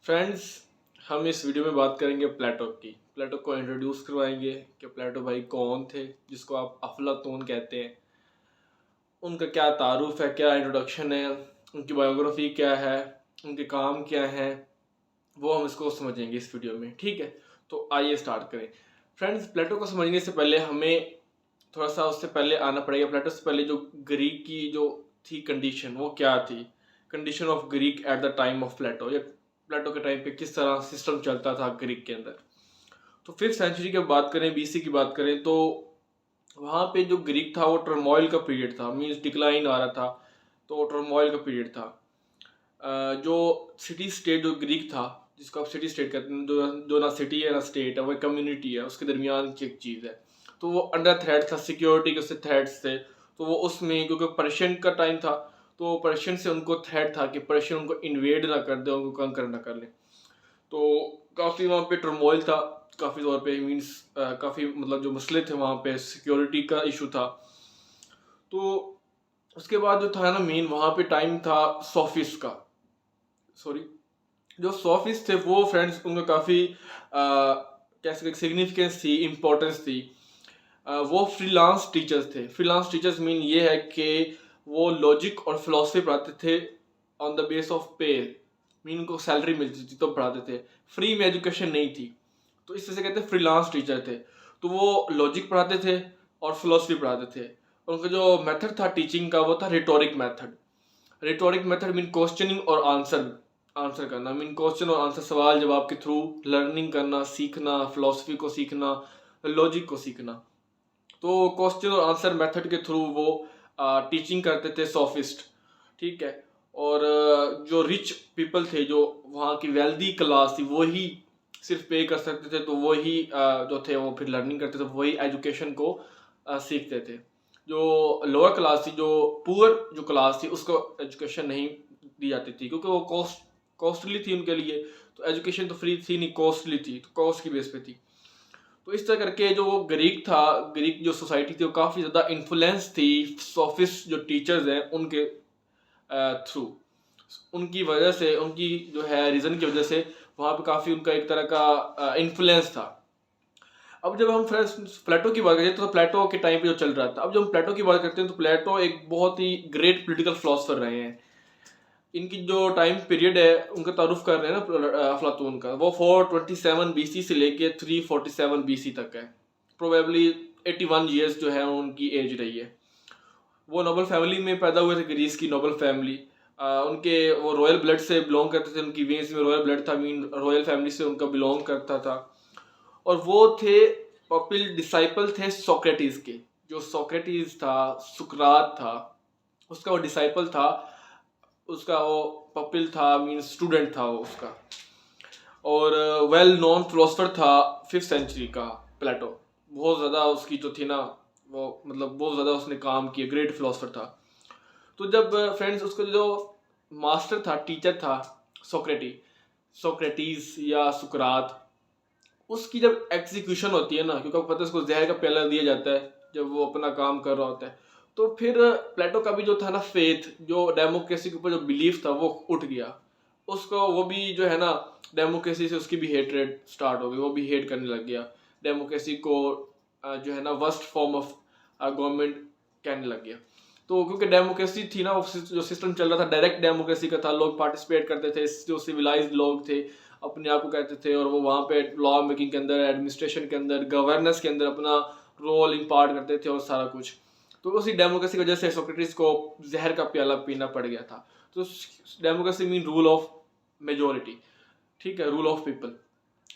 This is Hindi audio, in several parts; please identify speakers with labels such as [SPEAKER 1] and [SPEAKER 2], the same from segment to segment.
[SPEAKER 1] फ्रेंड्स, हम इस वीडियो में बात करेंगे प्लेटो की। प्लेटो को इंट्रोड्यूस करवाएंगे कि प्लेटो भाई कौन थे, जिसको आप अफलातून कहते हैं। उनका क्या तारुफ है, क्या इंट्रोडक्शन है, उनकी बायोग्राफी क्या है, उनके काम क्या हैं, वो हम इसको समझेंगे इस वीडियो में। ठीक है, तो आइए स्टार्ट करें। फ्रेंड्स, प्लेटो को समझने से पहले हमें थोड़ा सा उससे पहले आना पड़ेगा। प्लेटो से पहले जो ग्रीक की जो थी कंडीशन, वो क्या थी। Condition of Greek at the time of Plato, या प्लेटो के टाइम पे किस तरह सिस्टम चलता था ग्रीक के अंदर। तो 5th सेंचुरी की बात करें, बीसी की बात करें, तो वहाँ पे जो ग्रीक था वो टर्मोइल का पीरियड था, मीन्स डिक्लाइन आ रहा था, तो टर्मोइल का पीरियड था। जो सिटी स्टेट जो ग्रीक था, जिसको आप सिटी स्टेट कहते हैं, जो ना सिटी है ना स्टेट है, वो कम्युनिटी है, उसके दरमियान की एक चीज़ है। तो वो अंडर थ्रेट था, सिक्योरिटी के उससे थ्रेट्स थे। तो वो उसमें, क्योंकि पर्शियन का टाइम था, तो पर्शियन से उनको थ्रेट था कि पर्शियन उनको इन्वेड ना कर दे, उनको कंकर ना कर ले। तो काफ़ी वहाँ पे टर्मोइल था, काफ़ी तौर पे मीन्स काफ़ी मतलब जो मसले थे वहाँ पे, सिक्योरिटी का इशू था। तो उसके बाद जो था ना मेन, वहाँ पे टाइम था सोफिस्ट का। सॉरी, जो सोफिस्ट थे वो फ्रेंड्स, उनका काफ़ी कैसे सिग्निफिकेंस थी, इम्पोर्टेंस थी। वो फ्रीलांस टीचर्स थे। फ्रीलांस टीचर्स मीन ये है कि वो लॉजिक और फिलोसफी पढ़ाते थे ऑन द बेस ऑफ पे, मीन उनको सैलरी मिलती थी तो पढ़ाते थे, फ्री में एजुकेशन नहीं थी। तो इस तरह से कहते हैं फ्रीलांस टीचर थे। तो वो लॉजिक पढ़ाते थे और फिलोसफी पढ़ाते थे। उनका जो मेथड था टीचिंग का, वो था rhetoric method. Rhetoric method mean questioning और आंसर आंसर करना, मीन क्वेश्चन और आंसर, सवाल जवाब के थ्रू लर्निंग करना, सीखना, फिलोसफी को सीखना, लॉजिक को सीखना। तो क्वेश्चन और आंसर मेथड के थ्रू वो टीचिंग करते थे सोफिस्ट। ठीक है। और जो रिच पीपल थे, जो वहाँ की वेल्दी क्लास थी, वो ही सिर्फ पे कर सकते थे। तो वो ही जो थे वो फिर लर्निंग करते थे, वही एजुकेशन को सीखते थे। जो लोअर क्लास थी, जो पुअर जो क्लास थी, उसको एजुकेशन नहीं दी जाती थी, क्योंकि वो कॉस्टली थी उनके लिए। तो एजुकेशन तो फ्री थी नहीं, कॉस्टली थी, तो कॉस्ट की बेस पे थी। तो इस तरह करके जो ग्रीक था, ग्रीक जो सोसाइटी थी, वो काफ़ी ज़्यादा इन्फ्लुएंस थी सोफिस्ट जो टीचर्स हैं उनके थ्रू। उनकी वजह से, उनकी जो है रीज़न की वजह से वहाँ पे काफ़ी उनका एक तरह का इन्फ्लुएंस था। अब जब हम प्लेटो की बात करें, तो प्लेटो के टाइम पे जो चल रहा था, अब जब हम प्लेटो की बात करते हैं, तो प्लेटो एक बहुत ही ग्रेट पॉलिटिकल फिलोसफर रहे हैं। इनकी जो टाइम पीरियड है, उनका तारुफ कर रहे हैं ना अफलातून का, वो 427 बीसी से लेके 347 बीसी तक है। प्रोबेबली 81 ईयर्स जो है उनकी एज रही है। वो नोबल फैमिली में पैदा हुए थे, ग्रीस की नोबल फैमिली। उनके वो रॉयल ब्लड से बिलोंग करते थे, उनकी वेन्स में रॉयल ब्लड था, मीन रॉयल फैमिली से उनका बिलोंग करता था। और वो थे पॉपुलर डिसाइपल थे सोक्रेटिस के। जो सोक्रेटिस था, सुकरात था, उसका वो डिसाइपल था, उसका वो पपिल था, मीन स्टूडेंट था वो उसका। और वेल नोन फिलोसफर था 5th सेंचुरी का प्लेटो। बहुत ज़्यादा उसकी जो थी ना, वो मतलब बहुत ज़्यादा उसने काम किया, ग्रेट फिलोसफर था। तो जब फ्रेंड्स उसका जो मास्टर था, टीचर था, सोक्रेटिस या सुकरात, उसकी जब एग्जीक्यूशन होती है ना, क्योंकि आपको पता है उसको जहर का प्याला दिया जाता है जब वो अपना काम कर रहा होता है, तो फिर प्लेटो का भी जो था ना फेथ, जो डेमोक्रेसी के ऊपर जो बिलीफ था, वो उठ गया। उसको वो भी जो है ना, डेमोक्रेसी से उसकी भी हेटरेट स्टार्ट हो गई, वो भी हेट करने लग गया डेमोक्रेसी को। जो है ना वर्स्ट फॉर्म ऑफ गवर्नमेंट कहने लग गया। तो क्योंकि डेमोक्रेसी थी ना, जो सिस्टम चल रहा था डायरेक्ट डेमोक्रेसी का था, लोग पार्टिसिपेट करते थे, जो सिविलाइज्ड लोग थे अपने आप को कहते थे, और वो वहाँ पे लॉ मेकिंग के अंदर, एडमिनिस्ट्रेशन के अंदर, गवर्नेंस के अंदर अपना रोल इम्पार्ट करते थे और सारा कुछ। तो उसी डेमोक्रेसी की वजह से सोक्रेटिस को जहर का प्याला पीना पड़ गया था। तो democracy mean rule of majority, ठीक है, रूल ऑफ पीपल।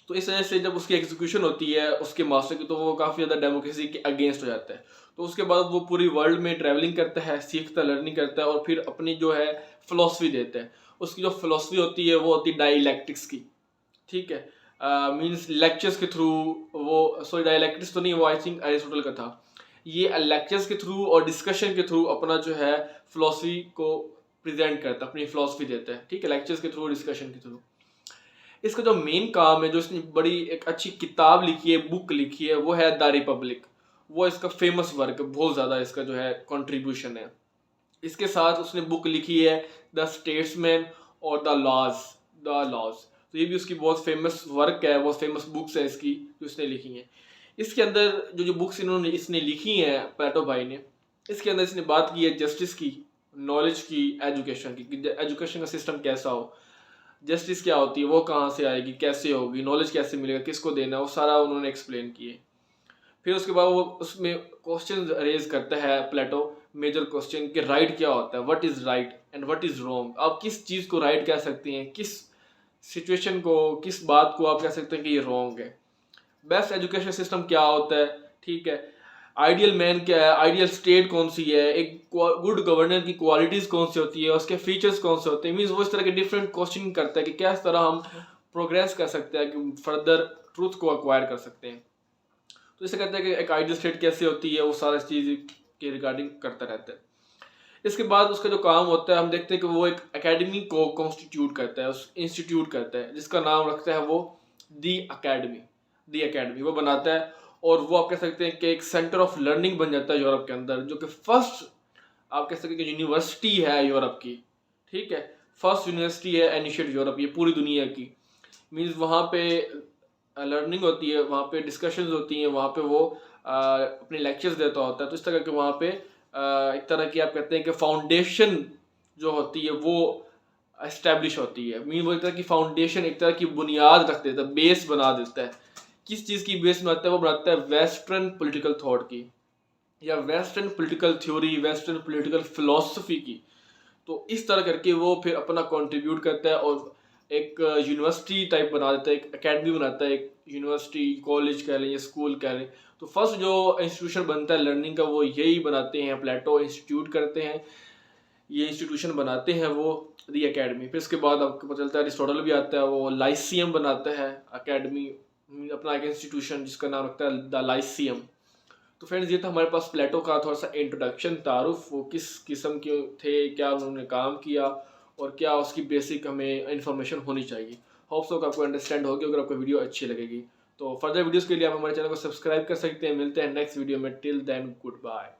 [SPEAKER 1] तो इस वजह से जब उसकी एग्जीक्यूशन होती है उसके मास्टर की, तो वो काफ़ी ज़्यादा डेमोक्रेसी के अगेंस्ट हो जाता है। तो उसके बाद वो पूरी वर्ल्ड में ट्रैवलिंग करता है, सीखता, लर्निंग करता है, और फिर अपनी जो है फिलोसफी देता है। उसकी जो फिलोसफी होती है वो होती है डायलैक्टिक्स की। ठीक है, मीन्स लेक्चर्स के थ्रू, वो सॉरी डायलैक्टिक्स तो नहीं, वो आई थिंक एरिस्टोटल का था। ये लेक्चर्स के थ्रू और डिस्कशन के थ्रू अपना जो है फिलोसफी को प्रेजेंट करता है, अपनी फिलोसफी देता है। ठीक है, लेक्चर्स के थ्रू, डिस्कशन के थ्रू। इसका जो मेन काम है, जो इसने बड़ी एक अच्छी किताब लिखी है, बुक लिखी है, वो है द रिपब्लिक। वो इसका फेमस वर्क है, बहुत ज़्यादा इसका जो है कंट्रीब्यूशन है। इसके साथ उसने बुक लिखी है द स्टेट्समैन और द लॉज। तो ये भी उसकी बहुत फेमस वर्क है, बहुत फेमस बुक्स है इसकी जो इसने लिखी हैं। इसके अंदर जो बुक्स इसने लिखी हैं प्लेटो भाई ने, इसके अंदर इसने बात की है जस्टिस की, नॉलेज की, एजुकेशन की, एजुकेशन का सिस्टम कैसा हो, जस्टिस क्या होती है, वो कहाँ से आएगी, कैसे होगी, नॉलेज कैसे मिलेगा, किसको देना, वो सारा उन्होंने एक्सप्लेन किए। फिर उसके बाद वो उसमें क्वेश्चन रेज करता है प्लेटो, मेजर क्वेश्चन कि राइट क्या होता है, what is right and what is wrong. आप किस चीज़ को राइट कह सकते हैं, किस सिचुएशन को, किस बात को आप कह सकते हैं कि ये रॉन्ग है। बेस्ट एजुकेशन सिस्टम क्या होता है, ठीक है, आइडियल मैन क्या है, आइडियल स्टेट कौन सी है, एक गुड गवर्नर की क्वालिटीज़ कौन सी होती है, उसके फीचर्स कौन से होते हैं। मीन्स वो इस तरह के डिफरेंट क्वेश्चन करता है कि किस तरह हम प्रोग्रेस कर सकते हैं, कि फर्दर ट्रूथ को एक्वायर कर सकते हैं। तो इसे कहते हैं कि एक आइडियल स्टेट कैसे होती है, वो सारा चीज़ के रिगार्डिंग करता रहता है। इसके बाद उसका जो काम होता है, हम देखते हैं कि वो एक एकेडमी को कॉन्स्टिट्यूट करता है, उस इंस्टीट्यूट करता है जिसका नाम रखता है वो दी अकेडमी वो बनाता है। और वो आप कह सकते हैं कि एक सेंटर ऑफ लर्निंग बन जाता है यूरोप के अंदर, जो कि फर्स्ट आप कह सकते हैं कि यूनिवर्सिटी है यूरोप की, ठीक है, फर्स्ट यूनिवर्सिटी है एनिशिएट यूरोप, ये पूरी दुनिया की। मीन्स वहाँ पे लर्निंग होती है, वहाँ पे डिस्कशंस होती हैं, वहाँ पे वो अपने लेक्चर्स देता होता है। तो इस तरह के वहाँ पे एक तरह की आप कहते हैं कि फाउंडेशन जो होती है वो एस्टेब्लिश होती है। मीन वो एक तरह की फाउंडेशन, एक तरह की बुनियाद रख देता है, बेस बना देता है। किस चीज़ की बेस बनाता है, वो बनाता है वेस्टर्न पॉलिटिकल थॉट की, या western political theory, western political philosophy की। तो इस तरह करके वो फिर अपना कंट्रीब्यूट करता है और एक यूनिवर्सिटी टाइप बना देता है, एक एकेडमी बनाता है, एक यूनिवर्सिटी, कॉलेज कह लें या स्कूल कह लें। तो फर्स्ट जो इंस्टीट्यूशन बनता है लर्निंग का, वो यही बनाते हैं, प्लेटो इंस्टीट्यूट करते हैं, ये इंस्टीट्यूशन बनाते हैं वो दी एकेडमी। फिर उसके बाद आपको पता चलता है अरिस्टोटल भी आता है, वो लाइसियम बनाता है एकेडमी, अपना एक इंस्टीट्यूशन जिसका नाम रखता है द लाइसियम। तो फ्रेंड्स, ये था हमारे पास प्लेटो का थोड़ा सा इंट्रोडक्शन, तारुफ, वो किस किस्म के थे, क्या उन्होंने काम किया और क्या उसकी बेसिक हमें इन्फॉर्मेशन होनी चाहिए। होप सो आपको अंडरस्टैंड होगी, अगर आपको वीडियो अच्छी लगेगी। तो फर्दर वीडियोस के लिए आप हमारे चैनल को सब्सक्राइब कर सकते हैं। मिलते हैं नेक्स्ट वीडियो में, टिल देन गुड बाय।